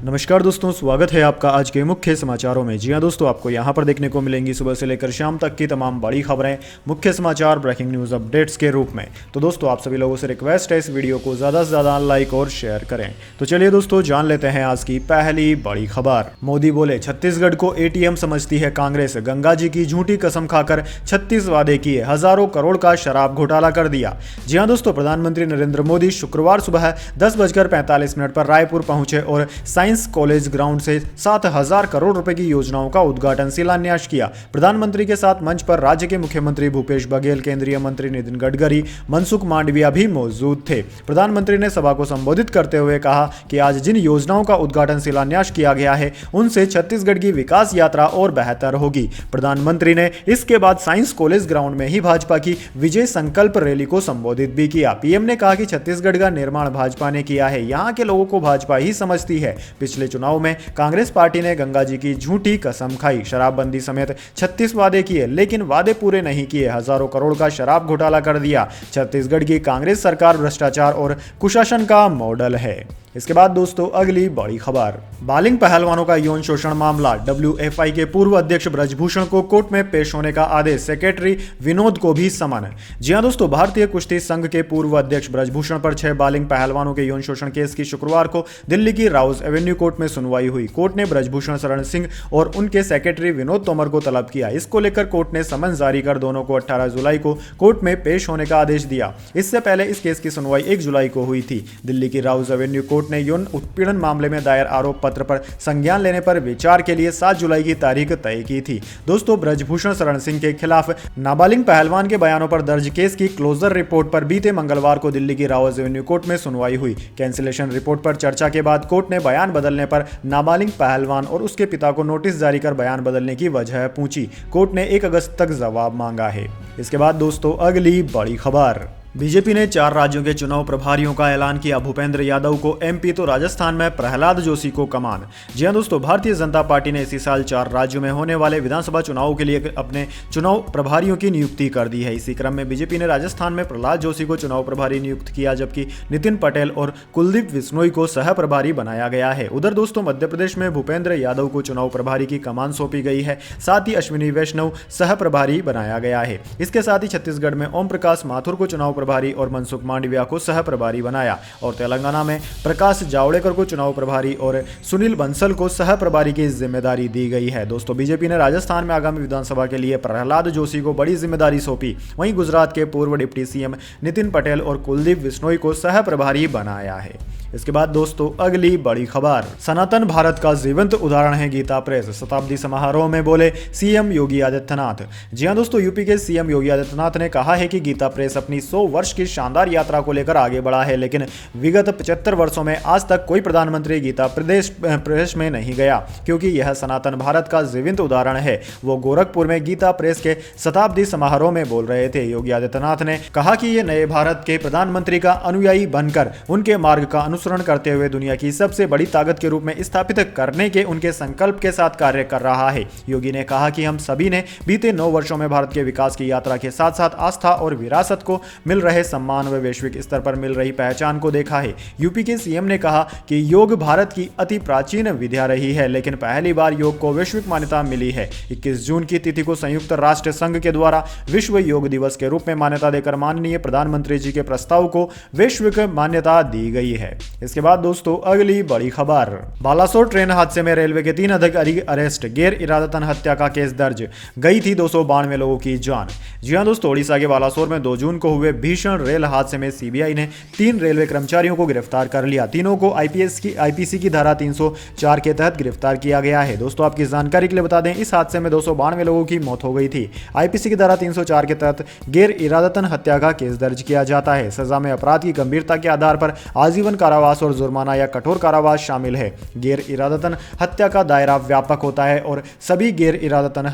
नमस्कार दोस्तों, स्वागत है आपका आज के मुख्य समाचारों में। जी हाँ दोस्तों, आपको यहाँ पर देखने को मिलेंगी सुबह से लेकर शाम तक की तमाम बड़ी खबरें मुख्य समाचार ब्रेकिंग न्यूज़ अपडेट्स के रूप में। तो दोस्तों, आप सभी लोगों से रिक्वेस्ट है इस वीडियो को ज़्यादा से ज़्यादा लाइक और शेयर करें। तो चलिए दोस्तों, जान लेते हैं आज की पहली बड़ी खबर। मोदी बोले, छत्तीसगढ़ को एटीएम समझती है कांग्रेस। गंगा जी की झूठी कसम खाकर 36 वादे किए, हजारों करोड़ का शराब घोटाला कर दिया। जी हाँ दोस्तों, प्रधानमंत्री नरेंद्र मोदी शुक्रवार सुबह 10:45 पर रायपुर पहुंचे और साइंस कॉलेज ग्राउंड से 7,000 करोड़ रुपए की योजनाओं का उद्घाटन शिलान्यास किया। प्रधानमंत्री के साथ मंच पर राज्य के मुख्यमंत्री भूपेश बघेल, केंद्रीय मंत्री नितिन गडकरी, मनसुख मांडविया भी मौजूद थे। प्रधानमंत्री ने सभा को संबोधित करते हुए कहा कि आज जिन योजनाओं का उद्घाटन शिलान्यास किया गया है उनसे छत्तीसगढ़ की विकास यात्रा और बेहतर होगी। प्रधानमंत्री ने इसके बाद साइंस कॉलेज ग्राउंड में ही भाजपा की विजय संकल्प रैली को संबोधित भी किया। पीएम ने कहा कि छत्तीसगढ़ का निर्माण भाजपा ने किया है, यहाँ के लोगों को भाजपा ही समझती है। पिछले चुनाव में कांग्रेस पार्टी ने गंगा जी की झूठी कसम खाई, शराबबंदी समेत 36 वादे किए, लेकिन वादे पूरे नहीं किए। हजारों करोड़ का शराब घोटाला कर दिया। छत्तीसगढ़ की कांग्रेस सरकार भ्रष्टाचार और कुशासन का मॉडल है। इसके बाद दोस्तों, अगली बड़ी खबर। बालिंग पहलवानों का यौन शोषण मामला, डब्ल्यूएफआई के पूर्व अध्यक्ष ब्रजभूषण को कोर्ट में पेश होने का आदेश, सेक्रेटरी विनोद को भी समन। जी हां दोस्तों, भारतीय कुश्ती संघ के पूर्व अध्यक्ष ब्रजभूषण पर 6 बालिंग पहलवानों के यौन शोषण केस की शुक्रवार को दिल्ली की राउज एवेन्यू कोर्ट में सुनवाई हुई। कोर्ट ने ब्रजभूषण शरण सिंह और उनके सेक्रेटरी विनोद तोमर को तलब किया। इसको लेकर कोर्ट ने समन जारी कर दोनों को 18 जुलाई को कोर्ट में पेश होने का आदेश दिया। इससे पहले इस केस की सुनवाई 1 जुलाई को हुई थी। दिल्ली की राउज एवेन्यू कोर्ट ने यौन उत्पीड़न मामले में दायर आरोप पत्र पर संज्ञान लेने पर विचार के लिए 7 जुलाई की तारीख तय की थी। दोस्तों, ब्रजभूषण शरण सिंह के खिलाफ नाबालिग पहलवान के बयानों पर दर्ज केस की क्लोजर रिपोर्ट पर बीते मंगलवार को दिल्ली की राउज एवेन्यू कोर्ट में सुनवाई हुई। कैंसिलेशन रिपोर्ट पर चर्चा के बाद कोर्ट ने बयान बदलने पर नाबालिग पहलवान और उसके पिता को नोटिस जारी कर बयान बदलने की वजह पूछी। कोर्ट ने 1 अगस्त तक जवाब मांगा है। इसके बाद दोस्तों, अगली बड़ी खबर। बीजेपी ने 4 राज्यों के चुनाव प्रभारियों का ऐलान किया। भूपेंद्र यादव को एमपी तो राजस्थान में प्रहलाद जोशी को कमान। जी हां दोस्तों, भारतीय जनता पार्टी ने इसी साल 4 राज्यों में होने वाले विधानसभा चुनावों के लिए अपने चुनाव प्रभारियों की नियुक्ति कर दी है। इसी क्रम में बीजेपी ने राजस्थान में प्रहलाद जोशी को चुनाव प्रभारी नियुक्त किया, जबकि नितिन पटेल और कुलदीप बिश्नोई को सह प्रभारी बनाया गया है। उधर दोस्तों, मध्य प्रदेश में भूपेंद्र यादव को चुनाव प्रभारी की कमान सौंपी गई है। साथ ही अश्विनी वैष्णव सह प्रभारी बनाया गया है। इसके साथ ही छत्तीसगढ़ में ओम प्रकाश माथुर को चुनाव प्रभारी और मनसुख मांडविया को सह प्रभारी बनाया, और तेलंगाना में प्रकाश जावड़ेकर को चुनाव प्रभारी और सुनील बंसल को सह प्रभारी की जिम्मेदारी दी गई है। दोस्तों, बीजेपी ने राजस्थान में आगामी विधानसभा के लिए प्रहलाद जोशी को बड़ी जिम्मेदारी सौंपी। वहीं गुजरात के पूर्व डिप्टी सीएम नितिन पटेल और कुलदीप बिश्नोई को सह प्रभारी बनाया है। इसके बाद दोस्तों, अगली बड़ी खबर। सनातन भारत का जीवंत उदाहरण है गीता प्रेस, शताब्दी समारोह में बोले सीएम योगी आदित्यनाथ। जी हां दोस्तों, यूपी के सीएम योगी आदित्यनाथ ने कहा है कि गीता प्रेस अपनी 100 वर्ष की शानदार यात्रा को लेकर आगे बढ़ा है, लेकिन विगत 75 वर्षों में आज तक कोई प्रधानमंत्री गीता प्रेस में नहीं गया, क्योंकि यह सनातन भारत का जीवंत उदाहरण है। वो गोरखपुर में गीता प्रेस के शताब्दी समारोह में बोल रहे थे। योगी आदित्यनाथ ने कहा कि ये नए भारत के प्रधानमंत्री का अनुयायी बनकर उनके मार्ग का अनुसरण करते हुए दुनिया की सबसे बड़ी ताकत के रूप में स्थापित करने के उनके संकल्प के साथ कार्य कर रहा है। योगी ने कहा कि हम सभी ने बीते 9 वर्षों में भारत के विकास की यात्रा के साथ साथ आस्था और विरासत को मिल रहे सम्मान व वैश्विक स्तर पर मिल रही पहचान को देखा है। यूपी के सीएम ने कहा कि योग भारत की अति प्राचीन विद्या रही है, लेकिन पहली बार योग को वैश्विक मान्यता मिली है। 21 जून की तिथि को संयुक्त राष्ट्र संघ के द्वारा विश्व योग दिवस के रूप में मान्यता देकर माननीय प्रधानमंत्री जी के प्रस्ताव को वैश्विक मान्यता दी गई है। इसके बाद दोस्तों, अगली बड़ी खबर। बालासोर ट्रेन हादसे में रेलवे के 3 अधिकारी अरेस्ट, गैर इरादतन हत्या का केस दर्ज, गई थी 292 लोगों की जान। जी हां दोस्तों, ओडिशा के बालासोर में 2 जून को हुए भीषण रेल हादसे में सीबीआई ने 3 रेलवे कर्मचारियों को गिरफ्तार कर लिया। तीनों को आईपीसी की धारा 304 के तहत गिरफ्तार किया गया है। दोस्तों, आपकी जानकारी के लिए बता दें, इस हादसे में 292 लोगों की मौत हो गई थी। आईपीसी की धारा 304 के तहत गैर इरादतन हत्या का केस दर्ज किया जाता है। सजा में अपराध की गंभीरता के आधार पर आजीवन कारावास और जुर्माना या कठोर कारावास शामिल है। गैर इरादतन हत्या का दायरा व्यापक होता है और सभी गैर इरादतन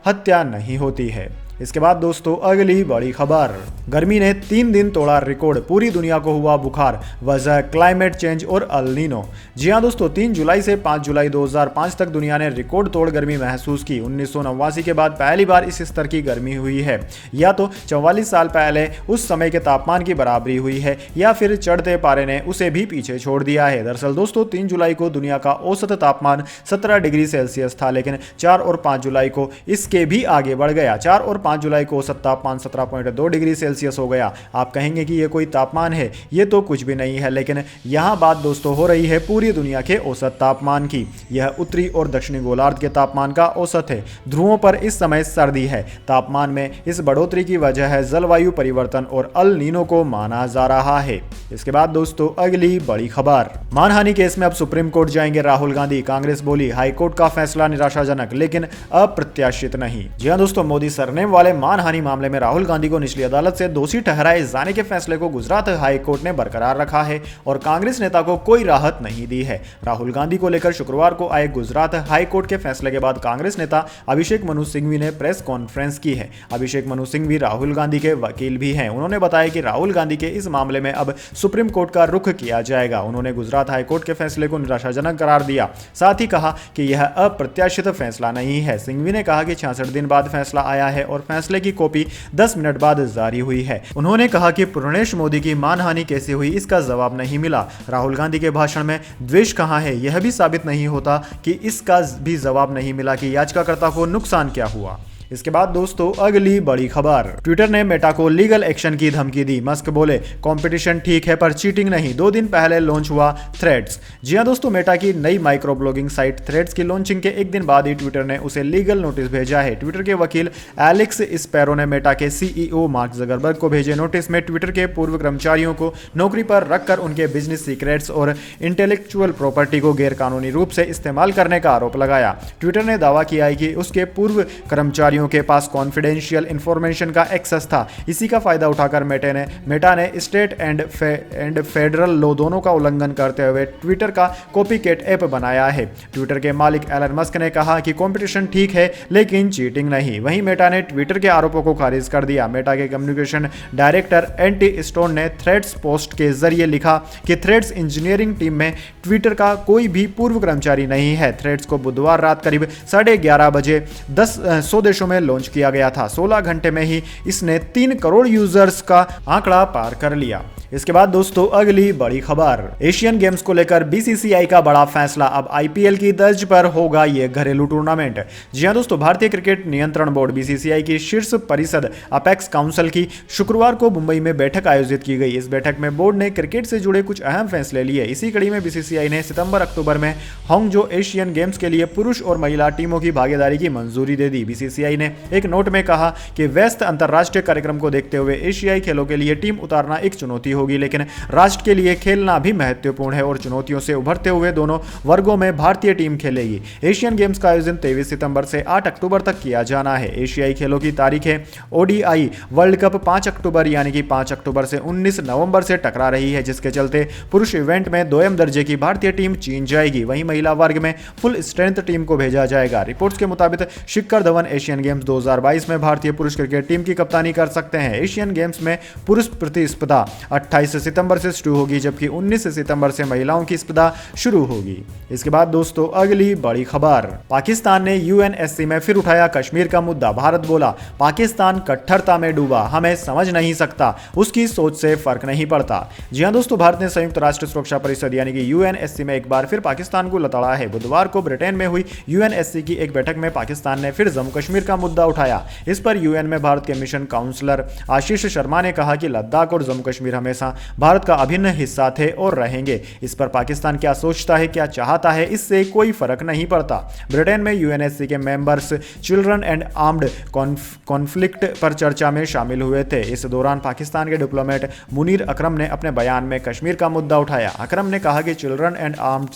हत्या नहीं होती है। इसके बाद दोस्तों अगली बड़ी खबर, गर्मी ने 3 दिन तोड़ा रिकॉर्ड, पूरी दुनिया को हुआ बुखार, वजह क्लाइमेट चेंज और अल नीनो। जी हां दोस्तों, 3 जुलाई से 5 जुलाई 2005 तक दुनिया ने रिकॉर्ड तोड़ गर्मी महसूस की। 1989 के बाद पहली बार इस स्तर की गर्मी हुई है, या तो 44 साल पहले उस समय के तापमान की बराबरी हुई है, या फिर चढ़ते पारे ने उसे भी पीछे छोड़ दिया है। दरअसल दोस्तों 3 जुलाई को दुनिया का औसत तापमान 17 डिग्री सेल्सियस था, लेकिन 4 और 5 जुलाई को इसके भी आगे बढ़ गया। 4 और 5 जुलाई को औसत तापमान 17.2 डिग्री सेल्सियस हो गया। आप कहेंगे कि ये कोई तापमान है, ये तो कुछ भी नहीं है, लेकिन यहाँ बात दोस्तों हो रही है पूरी दुनिया के औसत तापमान की। यह उत्तरी और दक्षिणी गोलार्ध के तापमान का औसत है। ध्रुवों पर इस समय सर्दी है। तापमान में इस बढ़ोतरी की वजह है जलवायु परिवर्तन और अल नीनो को माना जा रहा है। इसके बाद दोस्तों अगली बड़ी खबर, मानहानि केस में अब सुप्रीम कोर्ट जाएंगे राहुल गांधी, कांग्रेस बोली हाईकोर्ट का फैसला निराशाजनक लेकिन अप्रत्याशित नहीं। जी हां दोस्तों, मोदी सरनेम वाले मानहानि मामले में राहुल गांधी को निचली अदालत से दोषी ठहराए जाने के फैसले को गुजरात हाई कोर्ट ने बरकरार रखा है और कांग्रेस नेता को कोई राहत नहीं दी है। राहुल गांधी को लेकर शुक्रवार को आए गुजरात हाई कोर्ट के फैसले के बाद कांग्रेस नेता अभिषेक मनु सिंघवी ने प्रेस कॉन्फ्रेंस की है। अभिषेक मनु सिंघवी राहुल गांधी के वकील भी हैं। उन्होंने बताया कि राहुल गांधी के इस मामले में अब सुप्रीम कोर्ट का रुख किया जाएगा। उन्होंने गुजरात हाई कोर्ट के फैसले को निराशाजनक करार दिया, साथ ही कहा कि यह अप्रत्याशित फैसला नहीं है। सिंघवी ने कहा कि 66 दिन बाद फैसला आया है और फैसले की कॉपी 10 मिनट बाद जारी हुई है। उन्होंने कहा कि पूर्णेश मोदी की मानहानि कैसे हुई इसका जवाब नहीं मिला। राहुल गांधी के भाषण में द्वेष कहां है यह भी साबित नहीं होता कि इसका भी जवाब नहीं मिला कि याचिकाकर्ता को नुकसान क्या हुआ। इसके बाद दोस्तों अगली बड़ी खबर, ट्विटर ने मेटा को लीगल एक्शन की धमकी दी। मस्क बोले कंपटीशन ठीक है पर चीटिंग नहीं। 2 दिन पहले लॉन्च हुआ थ्रेड्स। जी हां दोस्तों, मेटा की नई माइक्रो ब्लॉगिंग साइट थ्रेड्स की लॉन्चिंग के 1 दिन बाद ही ट्विटर ने उसे लीगल नोटिस भेजा है। ट्विटर के वकील एलेक्स स्पैरो ने मेटा के सीईओ मार्क जकरबर्ग को भेजे नोटिस में ट्विटर के पूर्व कर्मचारियों को नौकरी पर रखकर उनके बिजनेस सीक्रेट्स और इंटेलेक्चुअल प्रॉपर्टी को गैरकानूनी रूप से इस्तेमाल करने का आरोप लगाया। ट्विटर ने दावा किया है कि उसके पूर्व कर्मचारियों के पास कॉन्फिडेंशियल इंफॉर्मेशन का एक्सेस था। इसी का फायदा उठाकर मेटा ने स्टेट एंड फेडरल लॉ दोनों का उल्लंघन करते हुए ट्विटर का कॉपीकैट ऐप बनाया है। ट्विटर के मालिक एलन मस्क ने कहा कि कंपटीशन ठीक है लेकिन चीटिंग नहीं। वहीं मेटा ने ट्विटर के आरोपों को खारिज कर दिया। मेटा के कम्युनिकेशन डायरेक्टर एंटी स्टोन ने थ्रेड्स पोस्ट के जरिए लिखा कि थ्रेड्स इंजीनियरिंग टीम में ट्विटर का कोई भी पूर्व कर्मचारी नहीं है। थ्रेड्स को बुधवार रात करीब 11:30 बजे 100 देशों में लॉन्च किया गया था। 16 घंटे में ही इसने 3 करोड़ यूजर्स का आंकड़ा पार कर लिया। इसके बाद दोस्तों अगली बड़ी खबर, एशियन गेम्स को लेकर बीसीसीआई का बड़ा फैसला, अब आईपीएल की तर्ज पर होगा ये घरेलू टूर्नामेंट। जी हां दोस्तों, भारतीय क्रिकेट नियंत्रण बोर्ड बीसीसीआई की शीर्ष परिषद अपेक्स काउंसिल की शुक्रवार को मुंबई में बैठक आयोजित की गई। इस बैठक में बोर्ड ने क्रिकेट से जुड़े कुछ अहम फैसले लिए। इसी कड़ी में बीसीसीआई ने सितंबर-अक्टूबर में हांगझो एशियन गेम्स के लिए पुरुष और महिला टीमों की भागीदारी की मंजूरी दे दी। बीसीसीआई ने एक नोट में कहा कि व्यस्त अंतर्राष्ट्रीय कार्यक्रम को देखते हुए एशियाई खेलों के लिए टीम उतारना एक चुनौती होगी, लेकिन राष्ट्र के लिए खेलना भी महत्वपूर्ण है और चुनौतियों से उभरते हुए दोनों वर्गों में भारतीय टीम खेलेगी। एशियन गेम्स का आयोजन 23 सितंबर से 8 अक्टूबर तक किया जाना है। एशियाई खेलों की तारीखें ओडीआई वर्ल्ड कप 5 अक्टूबर यानी कि 5 अक्टूबर से 19 नवंबर से टकरा रही है, जिसके चलते पुरुष इवेंट में 2M दर्जे की भारतीय टीम चीन जाएगी। वहीं महिला वर्ग में फुल स्ट्रेंथ टीम को भेजा जाएगा। रिपोर्ट्स के मुताबिक शिखर धवन एशियन गेम्स 2022 में भारतीय पुरुष क्रिकेट टीम की कप्तानी कर सकते हैं। एशियन गेम्स में पुरुष प्रतिस्पर्धा 28 सितंबर से शुरू होगी, जबकि 19 सितंबर से महिलाओं की स्पर्धा शुरू होगी। इसके बाद दोस्तों अगली बड़ी खबर, पाकिस्तान ने यूएनएससी में फिर उठाया कश्मीर का मुद्दा। भारत बोला पाकिस्तान कट्टरता में डूबा, हमें समझ नहीं सकता, उसकी सोच से फर्क नहीं पड़ता। जी हां दोस्तों, भारत ने संयुक्त राष्ट्र सुरक्षा परिषद यानी कि यूएनएससी में एक बार फिर पाकिस्तान को लताड़ा है। बुधवार को ब्रिटेन में हुई यूएनएससी की एक बैठक में पाकिस्तान ने फिर जम्मू कश्मीर का मुद्दा उठाया। इस पर यूएन में भारत के मिशन काउंसलर आशीष शर्मा ने कहा कि लद्दाख और जम्मू कश्मीर हमेशा भारत का अभिन्न हिस्सा थे और रहेंगे। इस पर पाकिस्तान क्या सोचता है, क्या चाहता है, इससे कोई फर्क नहीं पड़ता। ब्रिटेन में यूएनएससी के members children and armed conflict पर चर्चा में शामिल हुए थे। इस दौरान पाकिस्तान के डिप्लोमेट मुनीर अकरम ने अपने बयान में कश्मीर का मुद्दा उठाया। अकरम ने कहा कि चिल्ड्रन एंड आर्म्ड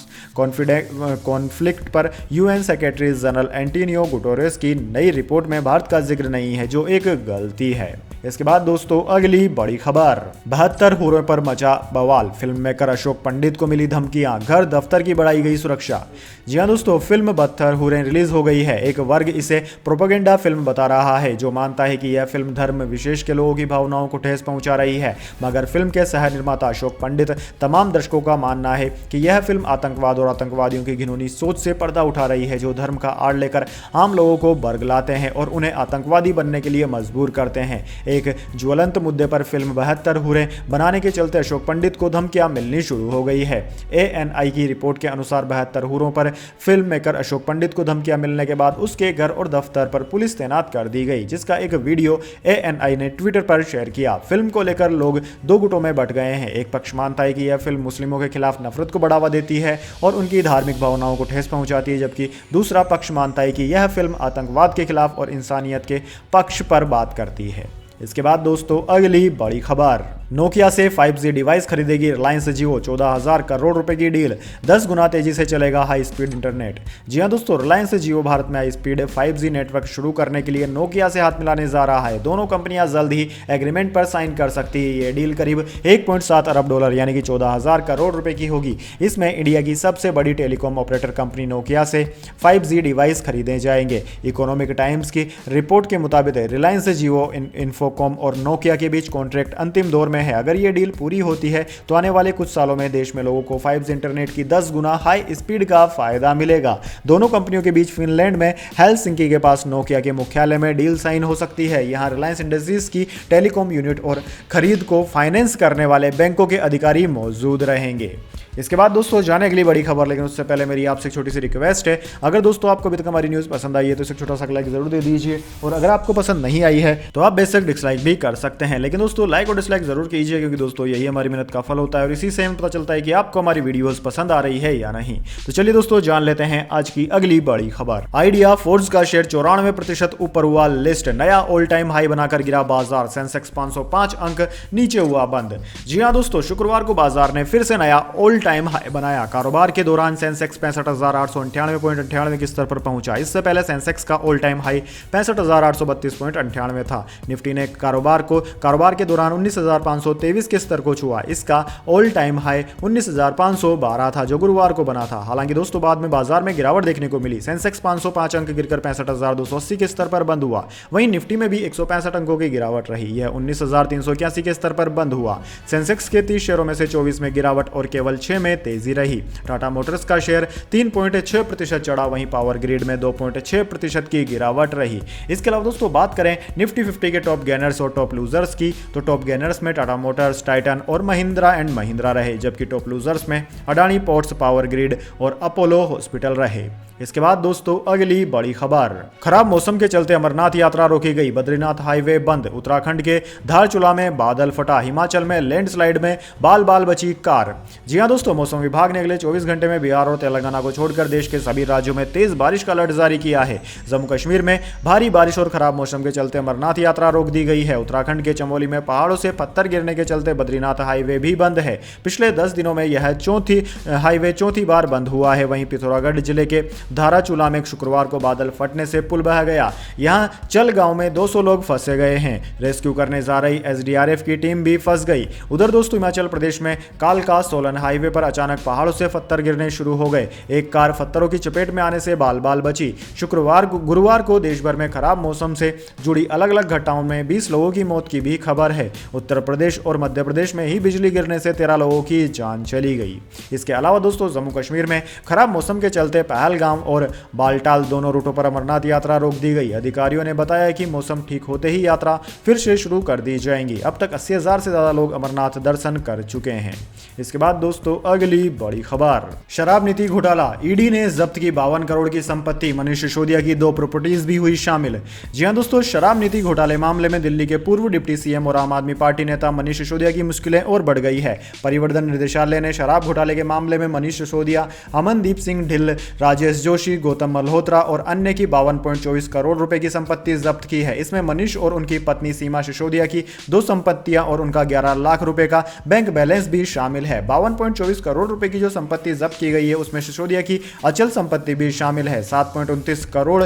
कॉन्फ्लिक्ट पर UN secretary general Antonio Guterres की नई रिपोर्ट में भारत का जिक्र नहीं है, जो एक गलती है। इसके बाद दोस्तों अगली बड़ी खबर, 72 हुरों पर मचा बवाल, फिल्म मेकर अशोक पंडित को मिली धमकियां, घर दफ्तर की बढ़ाई गई सुरक्षा। जी हां दोस्तों, फिल्म 72 हुरें रिलीज हो गई है। एक वर्ग इसे प्रोपेगेंडा फिल्म बता रहा है जो मानता है कि यह फिल्म धर्म विशेष के लोगों की भावनाओं को ठेस पहुंचा रही है, मगर फिल्म के सह निर्माता अशोक पंडित तमाम दर्शकों का मानना है कि यह फिल्म आतंकवाद और आतंकवादियों की घिनौनी सोच से पर्दा उठा रही है जो धर्म का आड़ लेकर आम लोगों को बरगलाते हैं और उन्हें आतंकवादी बनने के लिए मजबूर करते हैं। एक ज्वलंत मुद्दे पर फिल्म 72 हुरें बनाने के चलते अशोक पंडित को धमकियां मिलनी शुरू हो गई है। ANI की रिपोर्ट के अनुसार 72 हुरों पर फिल्म मेकर अशोक पंडित को धमकियां मिलने के बाद उसके घर और दफ्तर पर पुलिस तैनात कर दी गई, जिसका एक वीडियो ANI ने ट्विटर पर शेयर किया। फिल्म को लेकर लोग दो गुटों में बंट गए हैं। एक पक्ष मानता है कि यह फिल्म मुस्लिमों के खिलाफ नफरत को बढ़ावा देती है और उनकी धार्मिक भावनाओं को ठेस पहुंचाती है, जबकि दूसरा पक्ष मानता है कि यह फिल्म आतंकवाद के खिलाफ और इंसानियत के पक्ष पर बात करती है। इसके बाद दोस्तों अगली बड़ी खबर, नोकिया से 5G डिवाइस खरीदेगी रिलायंस जियो, 14,000 करोड़ रुपए की डील, 10 गुना तेजी से चलेगा हाई स्पीड इंटरनेट। जी हां दोस्तों, रिलायंस जियो भारत में हाई स्पीड 5G नेटवर्क शुरू करने के लिए नोकिया से हाथ मिलाने जा रहा है। दोनों कंपनियां जल्द ही एग्रीमेंट पर साइन कर सकती है। ये डील करीब 1.7 अरब डॉलर यानी कि 14,000 करोड़ रुपए की होगी। इसमें इंडिया की सबसे बड़ी टेलीकॉम ऑपरेटर कंपनी नोकिया से 5G डिवाइस खरीदे जाएंगे। इकोनॉमिक टाइम्स की रिपोर्ट के मुताबिक रिलायंस जियो, इन्फोकॉम और नोकिया के बीच कॉन्ट्रैक्ट अंतिम दौर में है। अगर ये डील पूरी होती है तो आने वाले कुछ सालों में देश में लोगों को 5G इंटरनेट की 10 गुना हाई स्पीड का फायदा मिलेगा। दोनों कंपनियों के बीच फिनलैंड में हेलसिंकी के पास नोकिया के मुख्यालय में डील साइन हो सकती है। यहां रिलायंस इंडस्ट्रीज की टेलीकॉम यूनिट और खरीद को फाइनेंस करने वाले बैंकों के अधिकारी मौजूद रहेंगे। इसके बाद दोस्तों जाने अगली बड़ी खबर, लेकिन उससे पहले मेरी आपसे एक छोटी सी रिक्वेस्ट है, अगर दोस्तों आपको अभी तक हमारी न्यूज़ पसंद आई है तो इसे छोटा सा लाइक जरूर दे दीजिए, और अगर आपको पसंद नहीं आई है तो आप बेशक डिसलाइक भी कर सकते हैं, लेकिन दोस्तों लाइक और डिसलाइक जरूर कीजिए, क्योंकि दोस्तों यही हमारी मेहनत का फल होता है और इसी से हमें पता चलता है कि आपको हमारी वीडियोस पसंद आ रही है या नहीं। तो चलिए दोस्तों जान लेते हैं आज की अगली बड़ी खबर। आइडिया फोर्ज का शेयर 94% ऊपर हुआ लिस्ट, नया ऑल टाइम हाई बनाकर गिरा बाजार, सेंसेक्स 505 अंक नीचे हुआ बंद। जी हां दोस्तों, शुक्रवार को बाजार ने फिर से नया ऑल टाइम हाई बनाया। कारोबार के दौरान सेंसेक्स 65,898.98 के स्तर पर पहुंचा। इससे पहले सेंसेक्स का ऑल टाइम हाई 65,832.98 था। निफ्टी ने कारोबार के दौरान 19,523 के स्तर को छुआ। इसका ऑल टाइम हाई 19,512 था जो गुरुवार को बना था। हालांकि दोस्तों बाद में बाजार में गिरावट देखने को मिली। सेंसेक्स 505 अंक गिरकर 65,280 के स्तर पर बंद हुआ। वहीं निफ्टी में भी 165 अंकों की गिरावट रही। यह 19,381 के स्तर पर बंद हुआ। सेंसेक्स के 30 शेयरों में से 24 में गिरावट और केवल 6 में तेजी रही। टाटा मोटर्स का शेयर 3.6% चढ़ा, वहीं पावर ग्रिड में 2.6% की गिरावट रही। इसके अलावा दोस्तों बात करें निफ्टी 50 के टॉप गेनर्स और टॉप लूजर्स की, तो टॉप गेनर्स में टाटा मोटर्स, टाइटन और महिंद्रा एंड महिंद्रा रहे, जबकि टॉप लूजर्स में अडानी पोर्ट्स, पावर ग्रिड और अपोलो हॉस्पिटल रहे। इसके बाद दोस्तों अगली बड़ी खबर, खराब मौसम के चलते अमरनाथ यात्रा रोकी गई, बद्रीनाथ हाईवे बंद, उत्तराखंड के धारचूला में बादल फटा, हिमाचल में लैंडस्लाइड में बाल बाल बची कार। जी हां दोस्तों, मौसम विभाग ने अगले 24 घंटे में बिहार और तेलंगाना को छोड़कर देश के सभी राज्यों में तेज बारिश का अलर्ट जारी किया है। जम्मू कश्मीर में भारी बारिश और खराब मौसम के चलते अमरनाथ यात्रा रोक दी गई है। उत्तराखंड के चमोली में पहाड़ों से पत्थर गिरने के चलते बद्रीनाथ हाईवे भी बंद है। पिछले 10 दिनों में यह चौथी बार बंद हुआ है। वहीं पिथौरागढ़ जिले के धाराचूला में शुक्रवार को बादल फटने से पुल बह गया। यहां चल गांव में 200 लोग फंसे गए हैं। रेस्क्यू करने जा रही SDRF की टीम भी फंस गई। उधर दोस्तों हिमाचल प्रदेश में कालका सोलन हाईवे पर अचानक पहाड़ों से पत्थर गिरने शुरू हो गए। एक कार पत्थरों की चपेट में आने से बाल बाल बची। गुरुवार को देश भर में खराब मौसम से जुड़ी अलग अलग घटनाओं में 20 लोगों की मौत की भी खबर है। उत्तर प्रदेश और मध्य प्रदेश में ही बिजली गिरने से 13 लोगों की जान चली गई। इसके अलावा दोस्तों जम्मू कश्मीर में खराब मौसम के चलते पहलगाम और बालटाल दोनों रूटों पर अमरनाथ यात्रा रोक दी गई। अधिकारियों ने बताया कि मौसम ठीक होते ही यात्रा फिर से शुरू कर दी जाएंगी। अब तक 80,000 से ज्यादा लोग अमरनाथ दर्शन कर चुके हैं। इसके बाद दोस्तों अगली बड़ी खबर, शराब नीति घोटाला, ईडी ने जब्त की 52 करोड़ की संपत्ति, मनीष सिसोदिया की 2 प्रॉपर्टीज भी हुई शामिल। जी हां दोस्तों, शराब नीति घोटाले मामले में दिल्ली के पूर्व डिप्टी CM और आम आदमी पार्टी नेता नेता मनीष सिसोदिया की मुश्किलें और बढ़ गई है। परिवर्तन निदेशालय ने शराब घोटाले के मामले में मनीष सिसोदिया, अमनदीप सिंह ढिल्ल, राजेश जोशी, गौतम मल्होत्रा और अन्य की 52.24 करोड़ रुपए की संपत्ति जब्त की है। इसमें मनीष और उनकी पत्नी सीमा सिसोदिया की 2 संपत्तियां और उनका 11 लाख रुपए का बैंक बैलेंस भी शामिल है। 52.24 करोड़ रुपए की जो संपत्ति जब्त की गई है उसमें सिसोदिया की अचल संपत्ति भी शामिल है। 7.29 करोड़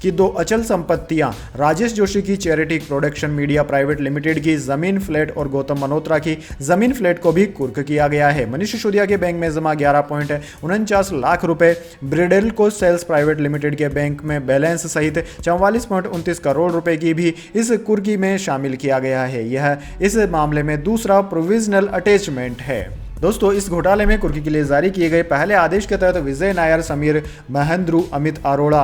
की 2 अचल संपत्तियां राजेश जोशी की charity production media private limited की जमीन फ्लैट और गौतम मल्होत्रा की जमीन फ्लैट को भी कुर्क किया गया है। मनीष सिसोदिया के बैंक में जमा 11.49 लाख रुपए, ब्रिडेल्को सेल्स प्राइवेट लिमिटेड के बैंक में बैलेंस सहित 44.29 करोड़ रुपए की भी इस कुर्की में शामिल किया गया है। यह इस मामले में दूसरा प्रोविजनल अटैचमेंट है। दोस्तों, इस घोटाले में कुर्की के लिए जारी किए गए पहले आदेश के तहत विजय नायर, समीर महेंद्रू, अमित अरोड़ा,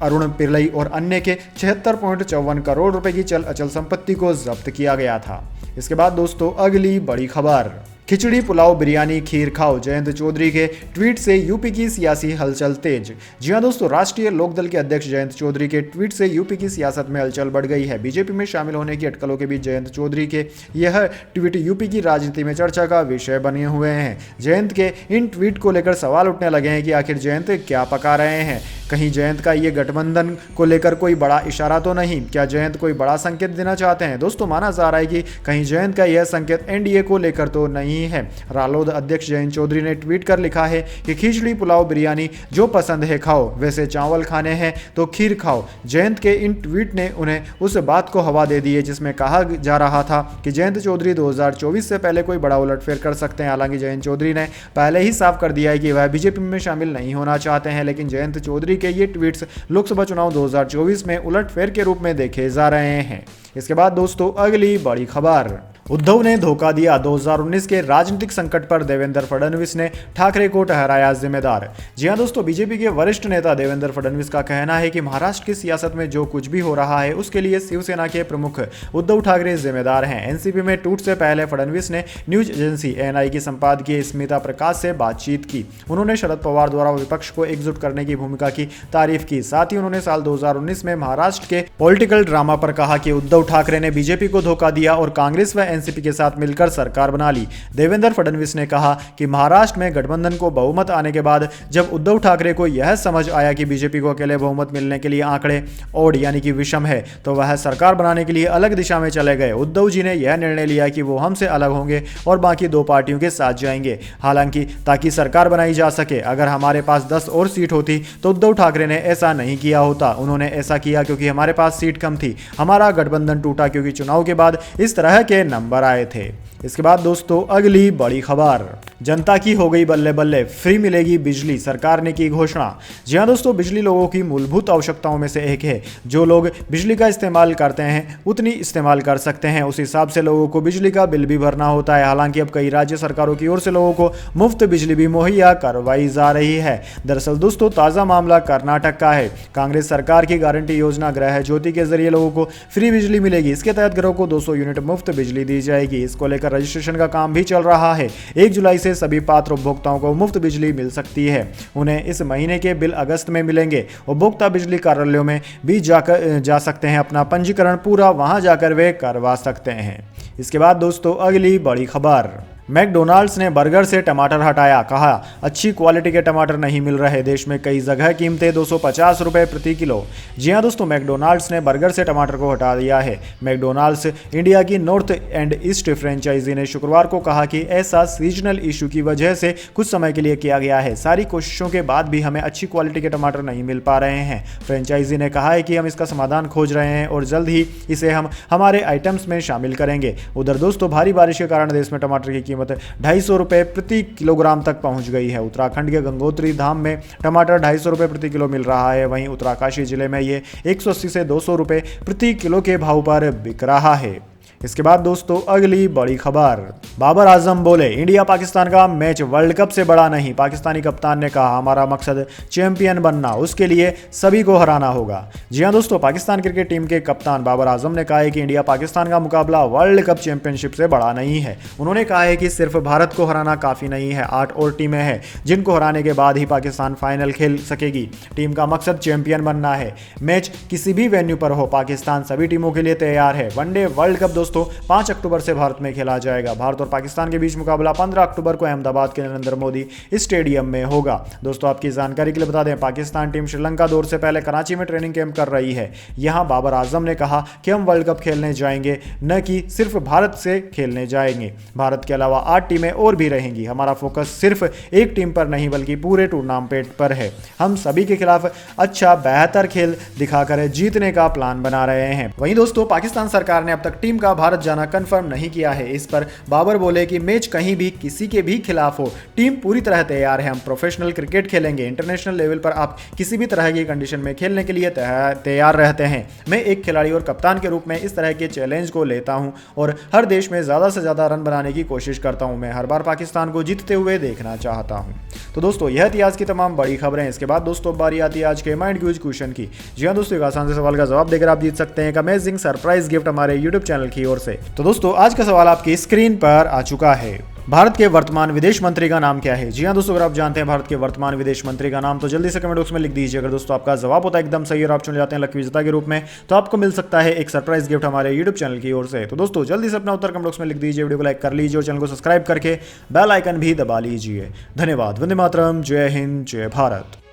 अरुण पिरलई और अन्य के 76.54 करोड़ रुपए की चल अचल संपत्ति को जब्त किया गया था। इसके बाद दोस्तों अगली बड़ी खबर, खिचड़ी पुलाव बिरयानी खीर खाओ, जयंत चौधरी के ट्वीट से यूपी की सियासी हलचल तेज। जी हां दोस्तों, राष्ट्रीय लोकदल के अध्यक्ष जयंत चौधरी के ट्वीट से यूपी की सियासत में हलचल बढ़ गई है। बीजेपी में शामिल होने की अटकलों के बीच जयंत चौधरी के यह ट्वीट यूपी की राजनीति में चर्चा का विषय बने हुए हैं। जयंत के इन ट्वीट को लेकर सवाल उठने लगे हैं कि आखिर जयंत क्या पका रहे हैं। कहीं जयंत का ये गठबंधन को लेकर कोई बड़ा इशारा तो नहीं? क्या जयंत कोई बड़ा संकेत देना चाहते हैं? दोस्तों, माना जा रहा है कि कहीं जयंत का यह संकेत एनडीए को लेकर तो नहीं है। रालोद अध्यक्ष जयंत चौधरी ने ट्वीट कर लिखा है कि खिचड़ी पुलाव बिरयानी जो पसंद है खाओ, वैसे चावल खाने हैं तो खीर खाओ। जयंत के इन ट्वीट ने उन्हें उस बात को हवा दे दी है जिसमें कहा जा रहा था कि जयंत चौधरी 2024 से पहले कोई बड़ा उलटफेर कर सकते हैं। हालांकि जयंत चौधरी ने पहले ही साफ कर दिया है कि वह बीजेपी में शामिल नहीं होना चाहते हैं, लेकिन जयंत चौधरी के ये ट्वीट्स लोकसभा चुनाव 2024 में उलटफेर के रूप में देखे जा रहे हैं। इसके बाद दोस्तों अगली बड़ी खबर, उद्धव ने धोखा दिया, 2019 के राजनीतिक संकट पर देवेंद्र फडणवीस ने ठाकरे को ठहराया जिम्मेदार। जी हां दोस्तों, बीजेपी के वरिष्ठ नेता देवेंद्र फडणवीस का कहना है कि महाराष्ट्र की सियासत में जो कुछ भी हो रहा है उसके लिए शिवसेना के प्रमुख उद्धव ठाकरे जिम्मेदार हैं। एनसीपी में टूट से पहले फडणवीस ने न्यूज एजेंसी एएनआई की संपादकीय स्मिता प्रकाश से बातचीत की। उन्होंने शरद पवार द्वारा विपक्ष को एकजुट करने की भूमिका की तारीफ की। साथ ही उन्होंने साल 2019 में महाराष्ट्र के पॉलिटिकल ड्रामा पर कहा कि उद्धव ठाकरे ने बीजेपी को धोखा दिया और कांग्रेस व एनसीपी के साथ मिलकर सरकार बना ली। देवेंद्र फडणवीस ने कहा कि महाराष्ट्र में गठबंधन को बहुमत आने के बाद जब उद्धव ठाकरे को यह समझ आया कि बीजेपी को अकेले बहुमत मिलने के लिए आंकड़े ओड यानी कि विषम है, तो वह सरकार बनाने के लिए अलग दिशा में चले गए। उद्धव जी ने यह निर्णय लिया कि वो हमसे अलग होंगे और बाकी 2 पार्टियों के साथ जाएंगे। हालांकि ताकि सरकार बनाई जा सके, अगर हमारे पास 10 और सीट होती तो उद्धव ठाकरे ने ऐसा नहीं किया होता। उन्होंने ऐसा किया क्योंकि हमारे पास सीट कम थी। हमारा गठबंधन टूटा क्योंकि चुनाव के बाद इस तरह के नंबर आए थे। इसके बाद दोस्तों अगली बड़ी खबर, जनता की हो गई बल्ले बल्ले, फ्री मिलेगी बिजली, सरकार ने की घोषणा। जी हां दोस्तों, बिजली लोगों की मूलभूत आवश्यकताओं में से एक है। जो लोग बिजली का इस्तेमाल करते हैं उतनी इस्तेमाल कर सकते हैं, उस हिसाब से लोगों को बिजली का बिल भी भरना होता है। हालांकि अब कई राज्य सरकारों की ओर से लोगों को मुफ्त बिजली भी मुहैया करवाई जा रही है। दरअसल दोस्तों ताज़ा मामला कर्नाटक का है। कांग्रेस सरकार की गारंटी योजना गृह ज्योति के जरिए लोगों को फ्री बिजली मिलेगी। इसके तहत घरों को 200 यूनिट मुफ्त बिजली दी जाएगी। इसको लेकर रजिस्ट्रेशन का काम भी चल रहा है। 1 जुलाई से सभी पात्र उपभोक्ताओं को मुफ्त बिजली मिल सकती है। उन्हें इस महीने के बिल अगस्त में मिलेंगे। उपभोक्ता बिजली कार्यालयों में भी जा सकते हैं, अपना पंजीकरण पूरा वहां जाकर वे करवा सकते हैं। इसके बाद दोस्तों अगली बड़ी खबर, मैकडोनाल्ड्स ने बर्गर से टमाटर हटाया, कहा अच्छी क्वालिटी के टमाटर नहीं मिल रहे, देश में कई जगह कीमतें 250 रुपए प्रति किलो। जी हां दोस्तों, मैकडोनाल्ड्स ने बर्गर से टमाटर को हटा दिया है। मैकडोनाल्ड्स इंडिया की नॉर्थ एंड ईस्ट फ्रेंचाइजी ने शुक्रवार को कहा कि ऐसा सीजनल इशू की वजह से कुछ समय के लिए किया गया है। सारी कोशिशों के बाद भी हमें अच्छी क्वालिटी के टमाटर नहीं मिल पा रहे हैं। फ्रेंचाइजी ने कहा है कि हम इसका समाधान खोज रहे हैं और जल्द ही इसे हम हमारे आइटम्स में शामिल करेंगे। उधर दोस्तों भारी बारिश के कारण देश में टमाटर की 250 रुपए प्रति किलोग्राम तक पहुंच गई है। उत्तराखंड के गंगोत्री धाम में टमाटर 250 रुपए प्रति किलो मिल रहा है। वहीं उत्तरकाशी जिले में ये 180 से 200 रुपए प्रति किलो के भाव पर बिक रहा है। इसके बाद दोस्तों अगली बड़ी खबर, बाबर आजम बोले इंडिया पाकिस्तान का मैच वर्ल्ड कप से बड़ा नहीं। पाकिस्तानी कप्तान ने कहा हमारा मकसद चैंपियन बनना, उसके लिए सभी को हराना होगा। जी हां दोस्तों, पाकिस्तान क्रिकेट टीम के कप्तान बाबर आजम ने कहा है कि इंडिया पाकिस्तान का मुकाबला वर्ल्ड कप चैंपियनशिप से बड़ा नहीं है। उन्होंने कहा है कि सिर्फ भारत को हराना काफी नहीं है, 8 और टीमें हैं जिनको हराने के बाद ही पाकिस्तान फाइनल खेल सकेगी। टीम का मकसद चैंपियन बनना है। मैच किसी भी वेन्यू पर हो, पाकिस्तान सभी टीमों के लिए तैयार है। वनडे वर्ल्ड कप दोस्तों 5 अक्टूबर से भारत में खेला जाएगा। भारत और पाकिस्तान के बीच मुकाबला 15 अक्टूबर को अहमदाबाद के नरेंद्र मोदी स्टेडियम में होगा। दोस्तों आपकी जानकारी के लिए बता दें, पाकिस्तान टीम श्रीलंका दौरे से पहले कराची में ट्रेनिंग कैंप कर रही है। यहां बाबर आजम ने कहा कि हम वर्ल्ड कप खेलने जाएंगे, न कि सिर्फ भारत से खेलने जाएंगे। भारत के अलावा 8 टीमें और भी रहेंगी। हमारा फोकस सिर्फ एक टीम पर नहीं बल्कि पूरे टूर्नामेंट पर है। हम सभी के खिलाफ अच्छा बेहतर खेल दिखाकर जीतने का प्लान बना रहे हैं। वहीं दोस्तों पाकिस्तान सरकार ने अब तक टीम का भारत जाना कंफर्म नहीं किया है। इस पर बाबर बोले कि मैच कहीं भी किसी के भी खिलाफ हो, टीम पूरी तरह तैयार है। हम प्रोफेशनल क्रिकेट खेलेंगे। इंटरनेशनल लेवल पर आप किसी भी तरह की कंडीशन में खेलने के लिए तैयार रहते हैं। मैं एक खिलाड़ी और कप्तान के रूप में इस तरह के चैलेंज को लेता हूं और हर देश में ज्यादा से ज्यादा रन बनाने की कोशिश करता हूं। मैं हर बार पाकिस्तान को जीतते हुए देखना चाहता हूं। तो दोस्तों यह थी आज की तमाम बड़ी खबरें। इसके बाद दोस्तों बारी आती है आज के माइंड क्यूज क्वेश्चन की। जी हां दोस्तों, एक आसान से सवाल का जवाब देकर आप जीत सकते हैं एक अमेजिंग सरप्राइज गिफ्ट हमारे यूट्यूब चैनल की ओर से। तो दोस्तों आज का सवाल आपकी स्क्रीन पर आ चुका है। भारत के वर्तमान विदेश मंत्री का नाम क्या है? जी हां दोस्तों, अगर आप जानते हैं भारत के वर्तमान विदेश मंत्री का नाम तो जल्दी से कमेंट बॉक्स में लिख दीजिए। अगर दोस्तों आपका जवाब होता है एकदम सही और आप चुन जाते हैं लकी विजेता के रूप में, तो आपको मिल सकता है एक सरप्राइज गिफ्ट हमारे यूट्यूब चैनल की ओर से। तो दोस्तों जल्दी से अपना उत्तर कमेंट बॉक्स में लिख दीजिए, वीडियो को लाइक कर लीजिए और चैनल को सब्सक्राइब करके बेल आइकन भी दबा लीजिए। धन्यवाद। वंदे मातरम। जय हिंद, जय भारत।